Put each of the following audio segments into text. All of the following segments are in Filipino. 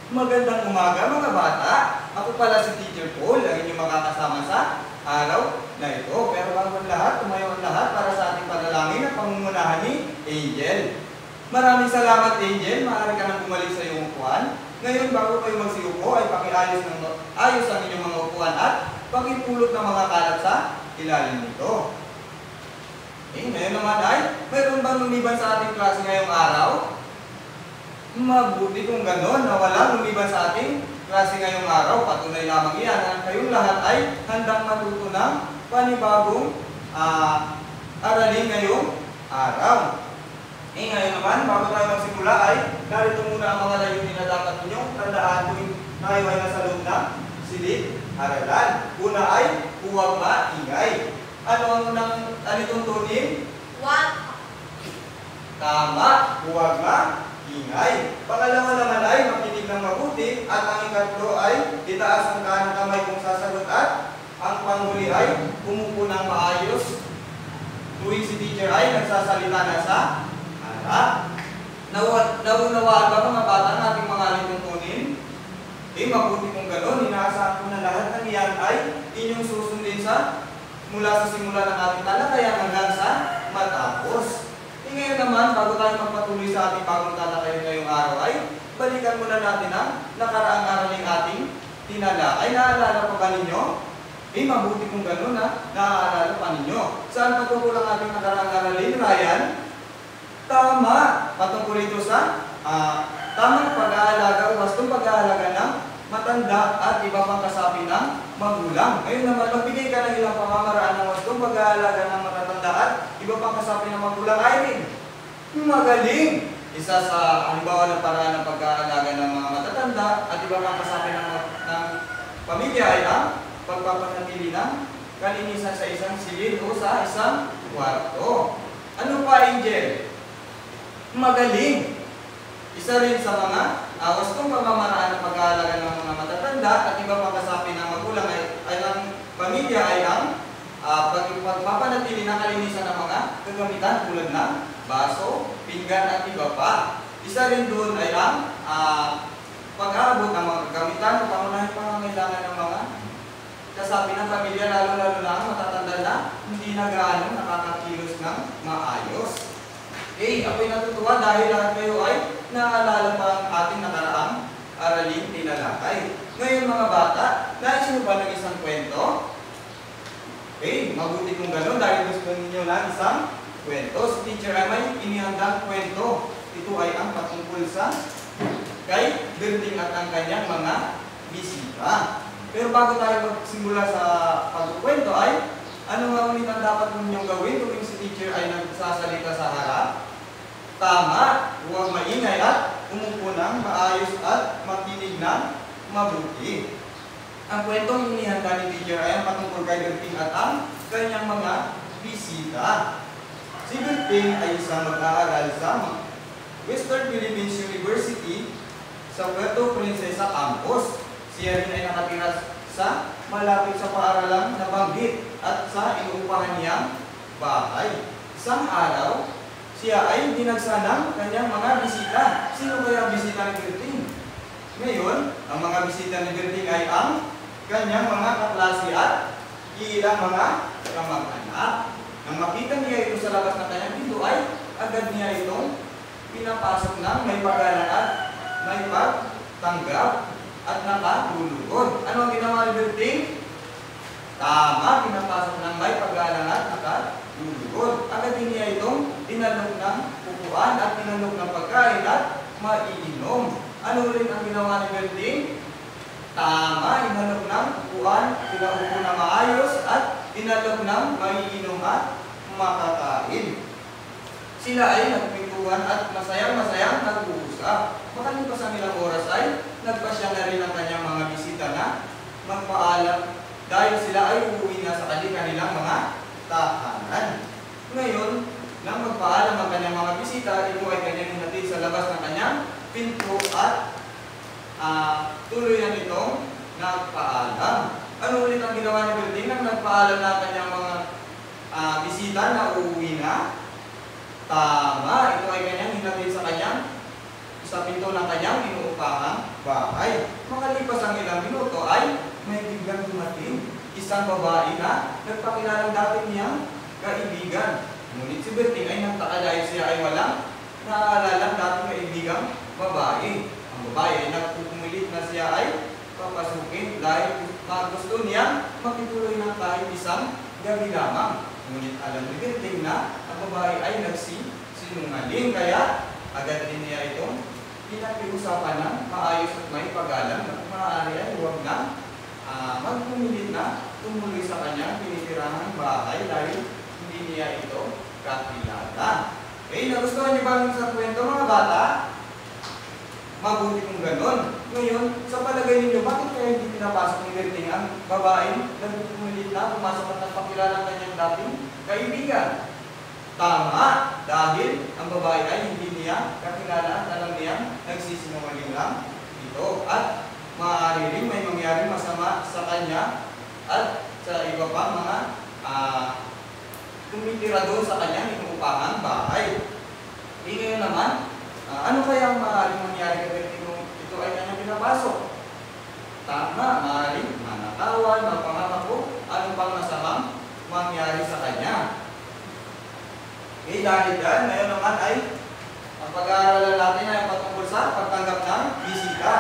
Magandang umaga mga bata. Ako pala si Teacher Paul, ang inyong makakasama sa araw na ito. Pero bago ang lahat, tumayo ang lahat para sa ating panalangin at pangungunahan ni Angel. Maraming salamat Angel, maaari ka nang bumalik sa iyong upuan. Ngayon bago kayo magsiupo ay pakiayos ang inyong mga upuan at pakipulot ng mga kalat sa ilalim nito. Ngayon naman ay, mayroon bang lumiban sa ating klase ngayong araw? Mabuti kung gano'n na walang lumiban sa ating klase ngayong araw. Patunay lamang iyan na kayong lahat ay handang matuto ng panibagong aralin ngayong araw. Ngayon naman, bago tayo magsimula ay narito muna ang mga layunin na dapat ninyong tandaan kung tayo ay nasa loob ng silid-aralan. Una ay huwag maingay. Ano ang unang alituntunin? Tama, huwag maingay. Pangalawa naman ay makinig ng mabuti at ang ikatlo ay itaas ang kanang kamay kung sasagot at ang panghuli ay umupo ng maayos tuwing si teacher ay nagsasalita na sa harap. Naunawaan ba mga bata ang ating mga alituntunin? Mabuti kung gano'n, inaasahan ko na lahat ng iyan ay inyong susundin mula sa simula ng ating talakayan hanggang sa matapos. Ngayon naman, bago tayo magpatuloy sa ating bagong talakayan ngayong araw ay balikan muna natin ang nakaraang araling ating tinalakay. Naaalala pa ba ninyo? Mabuti kung gano'n naaalala pa ninyo. Saan patungkol ang ating nakaraang aralin, Ryan? Tama! Patungkol ito sa tamang pag-aalaga o wastong pag-aalaga ng matanda at iba pang kasapi ng magulang. Ngayon naman, magbigay ka ng ilang pamamaraan ng wastong pag-aalaga ng matatanda at iba pang kasapi ng magulang ay magaling! Isa sa halimbawa ng paraan ng pag-aalaga ng mga matatanda at iba pang kasapi ng pamilya ay ang pagpapanatili ng kalinisan sa isang silid o sa isang kwarto. Ano pa, Angel? Magaling! Isa rin sa mga wastong pamamaraan ng pag-aalaga ng mga matatanda at iba pang kasapi ng magulang ay ang pamilya ay ang pagpapanatili ng kalinisan ng mga kagamitan tulad ng baso, pinggan at iba pa. Isa rin doon ay ang pag-aabot ng mga kagamitan o pangunahing pangangailangan ng mga kasapi ng pamilya, lalo-lalo na ang matatanda na hindi na gaano nakakakilos ng maayos. Ako'y natutuwa dahil lahat kayo ay naalala pa ang ating nakaraang aralin tinalakay. Ngayon mga bata, nais nyo ba ng isang kwento? Mabuti kung gano'n dahil gusto ninyo lang isang kwento. Si Teacher ay may inihandang kwento. Ito ay ang patungkol sa kay Berting at ang kanyang mga bisita. Pero bago tayo magsimula sa pagkukwento ay, ano nga ulit ang dapat ninyong gawin tuwing si Teacher ay nagsasalita sa harap? Tama, huwag maingay at umupo ng maayos at makinig ng mabuti. Ang kwentong inihanda ni Teacher ay ang patungkol kay Berting at ang kanyang mga bisita. Si Berting ay isang mag-aaral sa Western Philippines University sa Puerto Princesa Campus. Siya rin ay nakatira sa malapit sa paaralang nabanggit at sa inuupahan niyang bahay. Isang araw, siya ay dinagsa ng kanyang mga bisita. Sino kaya ang bisita ni Berting? Ngayon, ang mga bisita ni Berting ay ang kanyang mga kaklase at ilang mga kamag-anak. Nang makita niya ito sa labas ng kanyang pinto ay agad niya itong pinapasok ng may pag-alang at may pagtanggap at nakatulugod. Ano ang ginawa ni Berting? Tama, pinapasok ng may pag-alang at nakatulugod. Agad din niya itong tinalog ng upuan at tinalog ng pagkain at maiinom. Ano rin ang ginawa ni Berting? Tama, inalog ng upuan, pinaupo na maayos at tinalog ng maiinom at makakain. Sila ay nagpintuan at masayang-masayang nag-uusap. Makalipas ang ilang oras ay nagpasya na rin ang kanyang mga bisita na magpaalam dahil sila ay uuwi na sa kanilang mga tahanan. Ngayon, nang magpaalam ang kanyang mga bisita, ito ay kanyang hinatid sa labas ng kanyang pinto at tuluyan itong nagpaalam. Ano ulit ang ginawa ni Berting nang nagpaalam na kanyang mga bisita na uuwi na? Tama, ito ay kanyang hinatid sa pinto ng kanyang inuupahan bahay. Makalipas ang ilang minuto ay may biglang dumating isang babae na nagpakilalang dati niyang kaibigan. Ngunit si Berting ay nagtaka dahil siya ay walang naaalala dating kaibigang babae. Ang babae ay nagpupumilit na siya ay papasukin dahil gusto niya makituloy ng kahit isang gabi lamang. Ngunit alam ni Berting na ang babae ay nagsisinungaling, kaya agad din niya itong pinakiusapan ng maayos at may pagalang na kung maaari ay huwag na magpumilit na tumuloy sa kanyang tinitirahang bahay dahil hindi niya ito kakilala. Okay, nagustuhan niyo ba sa kwento mga bata? Mabuti kung ganon. Ngayon, sa palagay ninyo, bakit kaya hindi pinapasok ni Berting ang babae nagpumilit na pumasok at nagpakilala ng kanyang dating kaibigan? Tama, dahil ang babae ay hindi niya kakilala at alam niya nagsisinungaling lang ito. At maaari rin may mangyari masama sa kanya at sa iba pa mga tumitira doon sa kanyang inuupahang bahay. Ngayon naman, ano kaya ang maaaring mangyari kapag ito ay kanyang pinapasok? Tama, maaaring manatawan, magpangako, ano pang masamang mangyari sa kanya. Okay, dahil dyan, ngayon naman ay ang pag-aaralan natin ay patungkol sa pagtanggap ng bisita.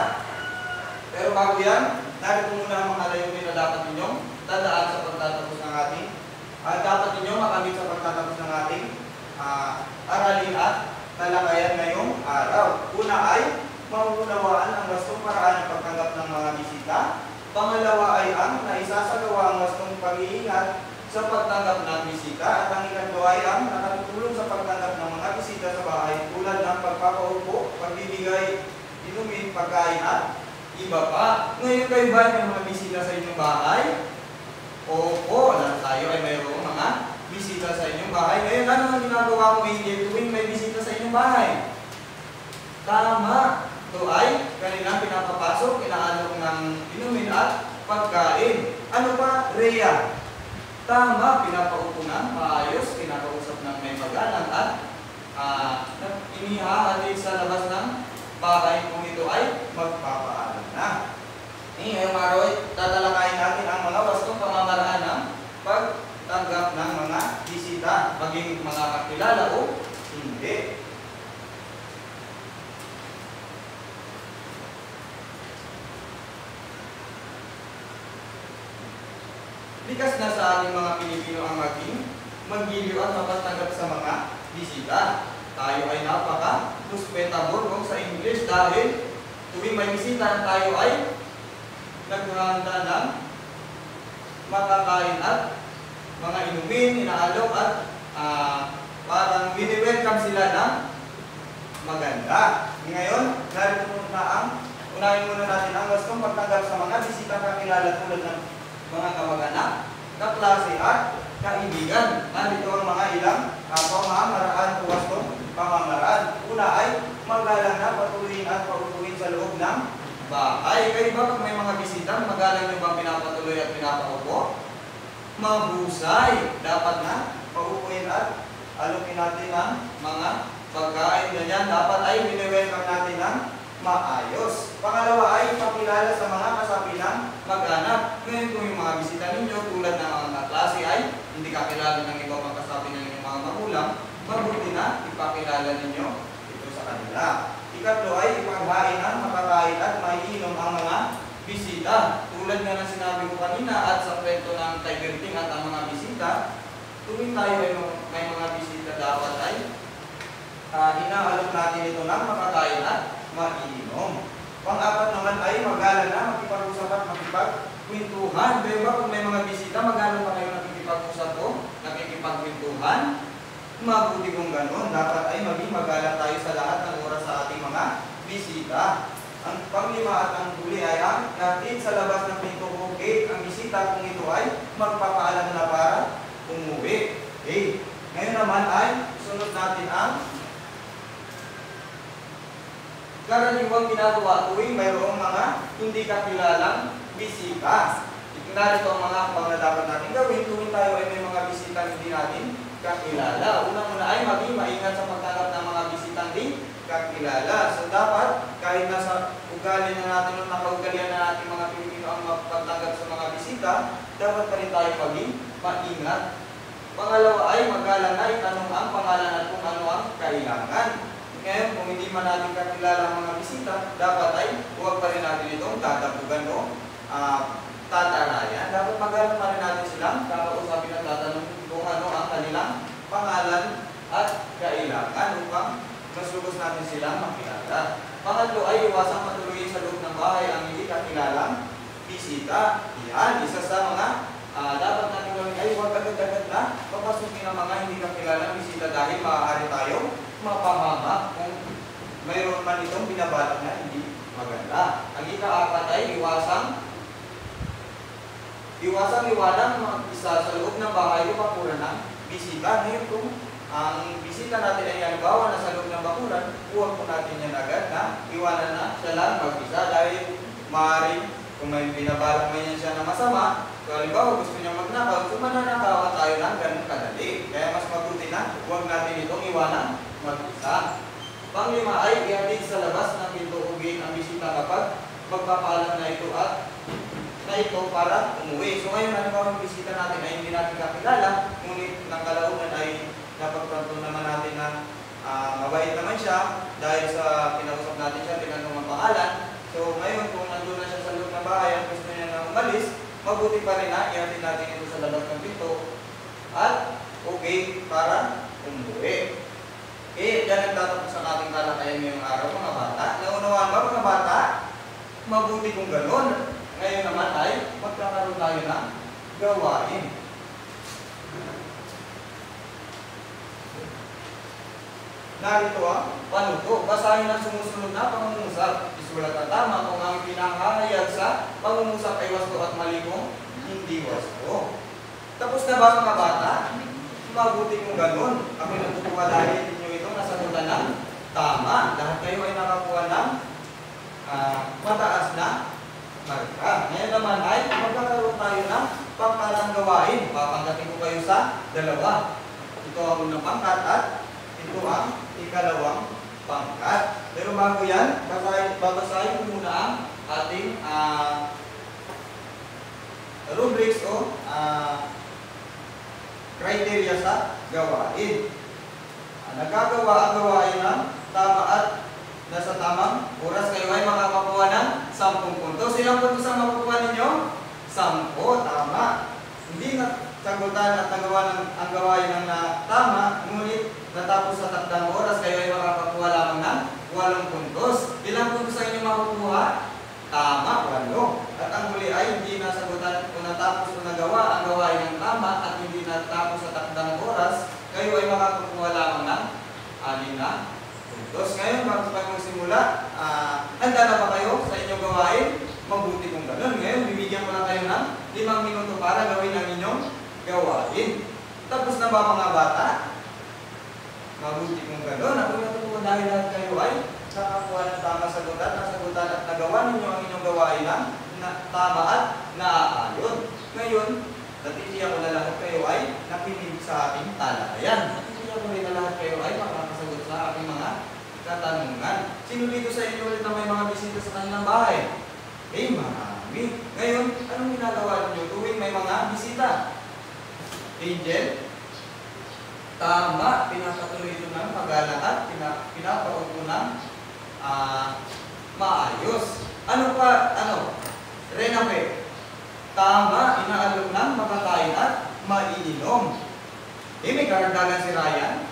Pero bago yan, narito muna ang mga layunin na dapat ninyong tandaan sa pagtatapos ng ating dapat ninyong makamit sa pagtatapos ng ating aralin at talakayan ngayong araw. Una ay maunawaan ang wastong paraan ng pagtanggap ng mga bisita. Pangalawa ay ang naisasagawa ang wastong pag-iingat sa pagtanggap ng bisita. At ang ikatlo ay ang nakatutulong sa pagtanggap ng mga bisita sa bahay tulad ng pagpapaupo, pagbibigay, inumin, pagkain at iba pa. Ngayon kayo ba may mga bisita sa inyong bahay? Opo, tayo ay mayroong mga bisita sa inyong bahay. Ngayon, ano ang ginagawa mo tuwing may bisita sa inyong bahay? Tama. Ito ay kanilang pinapapasok, inaalok ng inumin at pagkain. Ano pa? Rhea. Tama, pinapaupo ng maayos, pinakausap ng may magalang at inihahatid sa labas ng bahay kung ito ay magpapaalam na. Ngayong araw ay tatalakayin natin ang mga wastong pamamaraan ng pagtanggap ng mga bisita, maging mga kakilala o hindi. Likas na sa ating mga Pilipino ang maggiliw at mapagtanggap sa mga bisita. Tayo ay napaka-hospitable kung sa English dahil tuwing may bisita tayo ay naghahanda ng makakain at mga inumin, inaalok at parang wini-welcome sila ng maganda. Ngayon, unahin muna natin ang wastong pagtanggap sa mga bisita kakilala tulad ng mga kamag-anak, kaklase at kaibigan. Narito ang mga ilang pamamaraan o wastong pamamaraan. Una ay magalang na patuloyin at paupuin sa loob ng bahay. Kayo ba pag may mga bisita, magalang nyo bang pinapatuloy at pinapaupo? Mahusay. Dapat na paupuin at alukin natin ang mga pagkain. Ganyan, dapat ay wini-welcome natin ng maayos. Pangalawa ay pakilala sa mga kasapi ng mag-anak. Ngayon kung yung mga bisita ninyo tulad ng mga kaklase ay hindi kakilala ng iba pang kasapi ng inyong mga magulang, mabuti na ipakilala ninyo ito sa kanila. Ikatlo ay ipaghain ang makakain at maiinom ang mga bisita. Tulad nga ng sinabi ko kanina at sa kwento ng kay Berting at ang mga bisita, tuwing tayo ay may mga bisita dapat ay inaalok natin ito ng makakain at maiinom. Pang-apat naman ay magalang na makipag-usap at makipagkwentuhan. Kaya ba kung may mga bisita, magalang pa kayo nakikipag-usap o nakikipagkwentuhan? Mabuti kung gano'n. Dapat ay maging magalang tayo sa lahat ng oras sa ating mga bisita. Ang panglima at ang huli ay ang natin sa labas ng pinto o gate ang bisita kung ito ay magpapaalam na para umuwi. Okay. Ngayon naman ay sunod natin ang karaniwang ginagawa tuwing mayroong mga hindi kakilalang bisita. Narito ang mga kapag na dapat natin gawin tuwing tayo ay may mga bisita hindi natin kakilala. Unang-una ay maging maingat sa pagtanggap ng mga bisitang di kakilala. So dapat kahit nasa ugali na natin o nakaugalian na natin mga Pilipino ang magpagtanggap sa mga bisita, dapat pa rin tayo maging maingat. Pangalawa ay magalang na itanong ang pangalan at kung ano ang kailangan. Ngayon, kung hindi man natin kakilala ang mga bisita, dapat ay huwag pa rin natin itong tatapugan o tatarayan. Dapat magalang pa rin natin silang kakausapin at tatanong kung ano ang kanilang pangalan at kailangan upang mas lubos natin silang makilala. Pangatlo ay iwasang patuloy sa loob ng bahay ang hindi kakilalang bisita. Yan, isa sa mga dapat natin gawin ay huwag agad-agad na papasukin ang mga hindi kakilalang bisita dahil maaari tayong mapahama kung mayroon man itong binabalak na hindi maganda. Ang ika-apat ay iwasang iwalang mag-isa sa loob ng bahay o bakuran ng bisita. Ngayon kung ang bisita natin ay halimbawa na sa loob ng bakuran, huwag po natin yan agad na iwanan na siya lang mag-isa dahil maaari kung may binabalak man yan siya na masama. So halimbawa gusto niya magnakaw, so mananakawan tayo ng ganun kadali. Kaya mas mabuti na huwag natin itong iwanan mag-isa. Panglima ay ihatid sa labas ng pinto o gate ang bisita kapag magpapaalam na ito para umuwi. So ngayon, halimbawa yung bisita natin ay hindi natin kakilala, ngunit ng kalaunan ay napagpranto naman natin na mabait naman siya dahil sa kinausap natin siya, tinanong ang pangalan. So ngayon, kung nandun na siya sa loob ng bahay at gusto niya na umalis, mabuti pa rin na ihatid natin ito sa labas ng pinto at okay para umuwi. Okay, dyan nagtatapos ang ating talakayan ngayong araw mga bata. Naunawaan ba mga bata? Mabuti kung ganun. Ngayon naman ay magkakaroon tayo ng gawain. Narito ang panuto. Basahin ang sumusunod na pangungusap. Isulat ang tama kung ang pinanghahayag sa pangungusap ay wasto at mali kung hindi wasto. Tapos na ba mga bata? Mabuti kung ganun. Ako natutuwa dahil ninyo itong nasagutan ng tama. Lahat kayo ay nakakuha ng mataas na marka. Ngayon naman ay magkakaroon tayo ng pangkalang gawain. Papangkatin ko kayo sa dalawa. Ito ang unang pangkat at ito ang ikalawang pangkat. Pero bago yan, babasahin ko muna ang ating rubrics o criteria sa gawain. Nagkagawa ang gawain ng tama at nasa tamang oras, kayo ay makakakuha ng 10 puntos. Ilang puntos ang makukuha ninyo? 10. Tama. Hindi na sagutan at nagawa ang gawain ng tama, ngunit natapos sa takdang oras, kayo ay makakakuha lamang ng 8 puntos. Ilang puntos ang inyo makukuha? Tama, 8. At ang huli ay hindi nasagutan o natapos o nagawa ang gawain ng tama at hindi natapos sa takdang oras, kayo ay makakakuha lamang ng 6 na puntos. Ngayon, bago tayo magsimula, handa na ba kayo sa inyong gawain? Mabuti kung ganun. Ngayon, bibigyan ko lang kayo ng 5 minuto para gawin ang inyong gawain. Tapos na ba mga bata? Mabuti kung ganun. Ako natutuwa dahil lahat kayo ay nakakuha ng tama sagutan, nasagutan at nagawa ninyo ang inyong gawain na tama at naaayon. Ngayon, natitiyak ko na lahat kayo ay nakinig sa ating talakayan. Natitiyak ko rin na lahat kayo ay makakasagot sa aking mga katanungan. Sino dito sa inyo ulit na may mga bisita sa kanilang bahay? Eh, marami. Ngayon, anong ginagawa ninyo tuwing may mga bisita? Angel? Tama, pinapatuloy ito ng pag-alak at pinapaupo ng maayos. Ano pa? Renape? Tama, inaalok ng makakain at maiinom. Eh, may karagdagan si Ryan?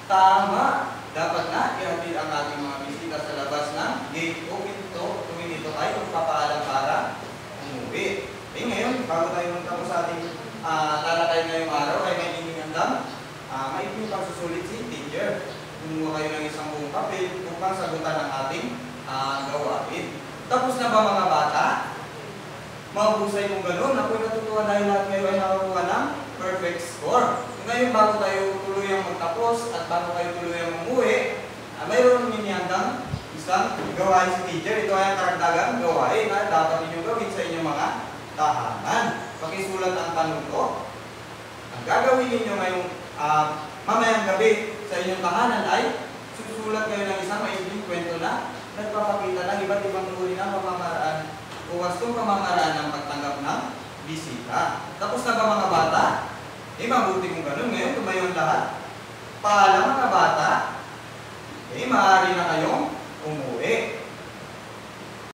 Tama, dapat na ihatid ang ating mga bisita sa labas ng gate o pinto tuwing ito ay magpapaalam para umuwi. Eh, ngayon, bago tayo magtapos sa ating talakay ngayong araw, ay may iningandang maikling pagsusulit si teacher. Kumuha kayo ng isang buong papel upang sagutan ang ating gawain. Tapos na ba mga bata? Mahusay kung gano'n. Ako'y natutuwa dahil lahat kayo ay nakakuha ng perfect score. Ngayon, bago tayo tuluyang magtapos at bago kayo tuluyang umuwi, mayroon ninihandang isang gawain si teacher. Ito ay ang karagdagang gawain na dapat ninyong gawin sa inyong mga tahanan. Pakisulat ang panuto. Ang gagawin ninyo ngayong mamayang gabi sa inyong tahanan ay susulat kayo ng isang maikling kwento na nagpapakita ng iba't ibang uri ng pamamaraan o wastong pamamaraan ng pagtanggap ng bisita. Tapos na ba mga bata? Mabuti kung ganun. Ngayon, tumayo ang lahat. Paalam mga bata. Maaari na kayong